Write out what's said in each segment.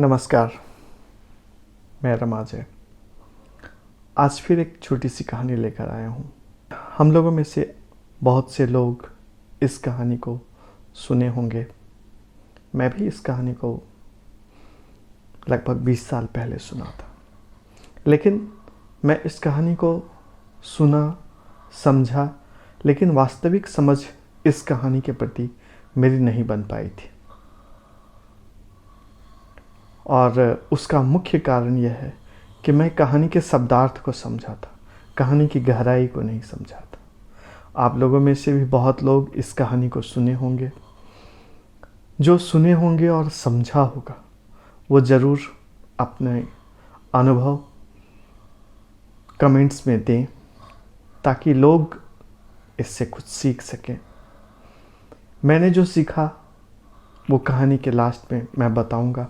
नमस्कार, मैं रमाजय। आज फिर एक छोटी सी कहानी लेकर आया हूँ। हम लोगों में से बहुत से लोग इस कहानी को सुने होंगे। मैं भी इस कहानी को लगभग 20 साल पहले सुना था, लेकिन मैं इस कहानी को सुना, समझा, लेकिन वास्तविक समझ इस कहानी के प्रति मेरी नहीं बन पाई थी। और उसका मुख्य कारण यह है कि मैं कहानी के शब्दार्थ को समझा था, कहानी की गहराई को नहीं समझा था। आप लोगों में से भी बहुत लोग इस कहानी को सुने होंगे। जो सुने होंगे और समझा होगा वो ज़रूर अपने अनुभव कमेंट्स में दें, ताकि लोग इससे कुछ सीख सकें। मैंने जो सीखा वो कहानी के लास्ट में मैं बताऊंगा,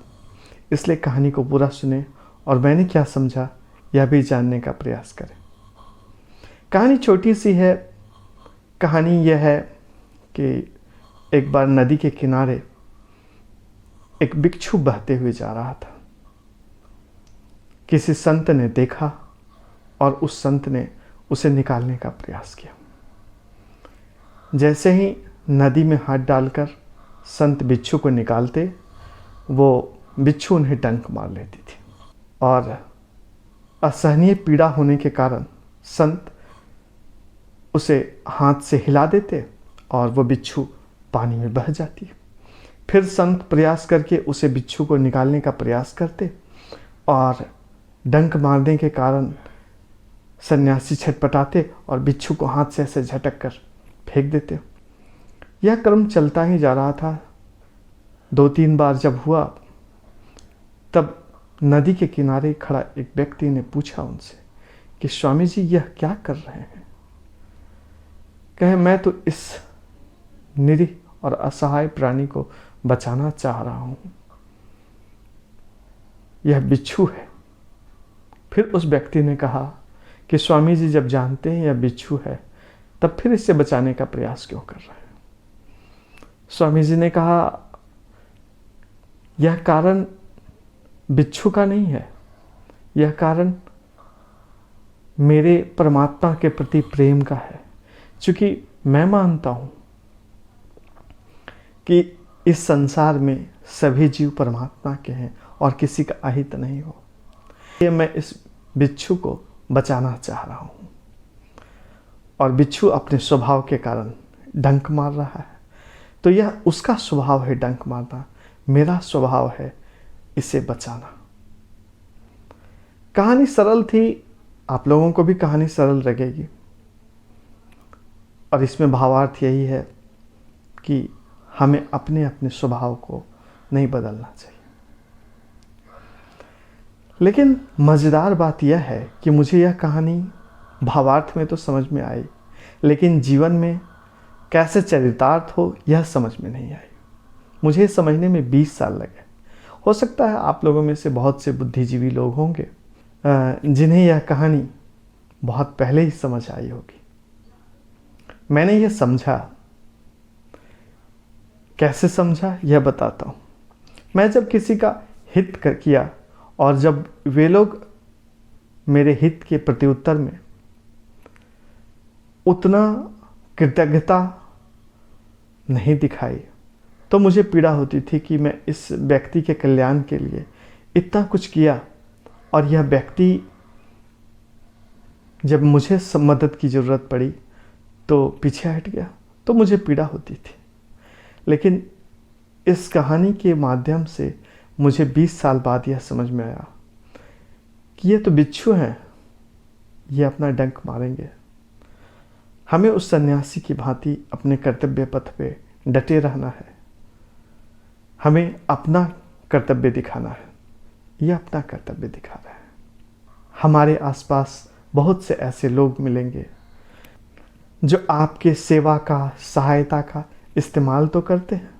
इसलिए कहानी को पूरा सुने और मैंने क्या समझा यह भी जानने का प्रयास करें। कहानी छोटी सी है। कहानी यह है कि एक बार नदी के किनारे एक भिक्षु बहते हुए जा रहा था। किसी संत ने देखा और उस संत ने उसे निकालने का प्रयास किया। जैसे ही नदी में हाथ डालकर संत भिक्षु को निकालते, वो बिच्छू उन्हें डंक मार लेती थी और असहनीय पीड़ा होने के कारण संत उसे हाथ से हिला देते और वो बिच्छू पानी में बह जाती है। फिर संत प्रयास करके उसे बिच्छू को निकालने का प्रयास करते और डंक मारने के कारण सन्यासी छटपटाते और बिच्छू को हाथ से ऐसे झटक कर फेंक देते। यह क्रम चलता ही जा रहा था। 2-3 बार जब हुआ, तब नदी के किनारे खड़ा एक व्यक्ति ने पूछा उनसे कि स्वामी जी, यह क्या कर रहे हैं? कहे, मैं तो इस निरीह और असहाय प्राणी को बचाना चाह रहा हूं। यह बिच्छू है। फिर उस व्यक्ति ने कहा कि स्वामी जी, जब जानते हैं यह बिच्छू है, तब फिर इसे बचाने का प्रयास क्यों कर रहे हैं? स्वामी जी ने कहा, यह कारण बिच्छू का नहीं है, यह कारण मेरे परमात्मा के प्रति प्रेम का है। क्योंकि मैं मानता हूं कि इस संसार में सभी जीव परमात्मा के हैं और किसी का अहित नहीं हो। ये मैं इस बिच्छू को बचाना चाह रहा हूं। और बिच्छू अपने स्वभाव के कारण डंक मार रहा है, तो यह उसका स्वभाव है डंक मारना, मेरा स्वभाव है इसे बचाना। कहानी सरल थी। आप लोगों को भी कहानी सरल लगेगी और इसमें भावार्थ यही है कि हमें अपने अपने स्वभाव को नहीं बदलना चाहिए। लेकिन मज़ेदार बात यह है कि मुझे यह कहानी भावार्थ में तो समझ में आई, लेकिन जीवन में कैसे चरितार्थ हो यह समझ में नहीं आई। मुझे समझने में 20 साल लगे। हो सकता है आप लोगों में से बहुत से बुद्धिजीवी लोग होंगे जिन्हें यह कहानी बहुत पहले ही समझ आई होगी। मैंने यह समझा। कैसे समझा यह बताता हूँ। मैं जब किसी का हित किया और जब वे लोग मेरे हित के प्रत्युत्तर में उतना कृतज्ञता नहीं दिखाई, तो मुझे पीड़ा होती थी कि मैं इस व्यक्ति के कल्याण के लिए इतना कुछ किया और यह व्यक्ति जब मुझे मदद की ज़रूरत पड़ी तो पीछे हट गया, तो मुझे पीड़ा होती थी। लेकिन इस कहानी के माध्यम से मुझे 20 साल बाद यह समझ में आया कि ये तो बिच्छू हैं, ये अपना डंक मारेंगे। हमें उस सन्यासी की भांति अपने कर्तव्य पथ पे डटे रहना है। हमें अपना कर्तव्य दिखाना है। यह अपना कर्तव्य दिखा रहा है। हमारे आसपास बहुत से ऐसे लोग मिलेंगे जो आपके सेवा का, सहायता का इस्तेमाल तो करते हैं,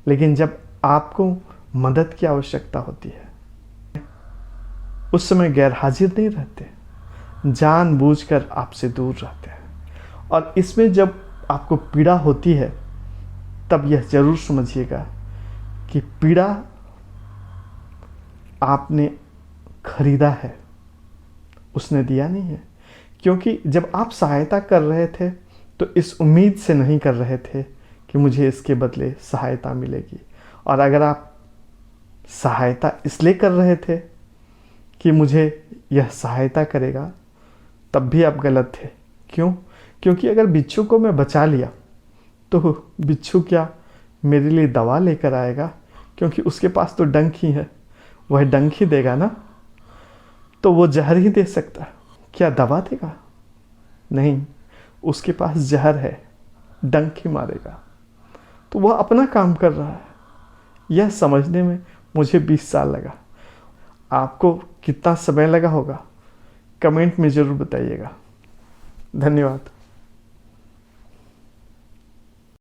लेकिन जब आपको मदद की आवश्यकता होती है उस समय गैर हाजिर नहीं रहते, जानबूझकर आपसे दूर रहते हैं। और इसमें जब आपको पीड़ा होती है तब यह जरूर समझिएगा कि पीड़ा आपने खरीदा है, उसने दिया नहीं है। क्योंकि जब आप सहायता कर रहे थे तो इस उम्मीद से नहीं कर रहे थे कि मुझे इसके बदले सहायता मिलेगी। और अगर आप सहायता इसलिए कर रहे थे कि मुझे यह सहायता करेगा, तब भी आप गलत थे। क्यों? क्योंकि अगर बिच्छू को मैं बचा लिया तो बिच्छू क्या मेरे लिए दवा लेकर आएगा? क्योंकि उसके पास तो डंक ही है, वह डंक ही देगा ना। तो वो जहर ही दे सकता है, क्या दवा देगा? नहीं, उसके पास जहर है, डंक ही मारेगा। तो वह अपना काम कर रहा है। यह समझने में मुझे 20 साल लगा। आपको कितना समय लगा होगा, कमेंट में ज़रूर बताइएगा। धन्यवाद।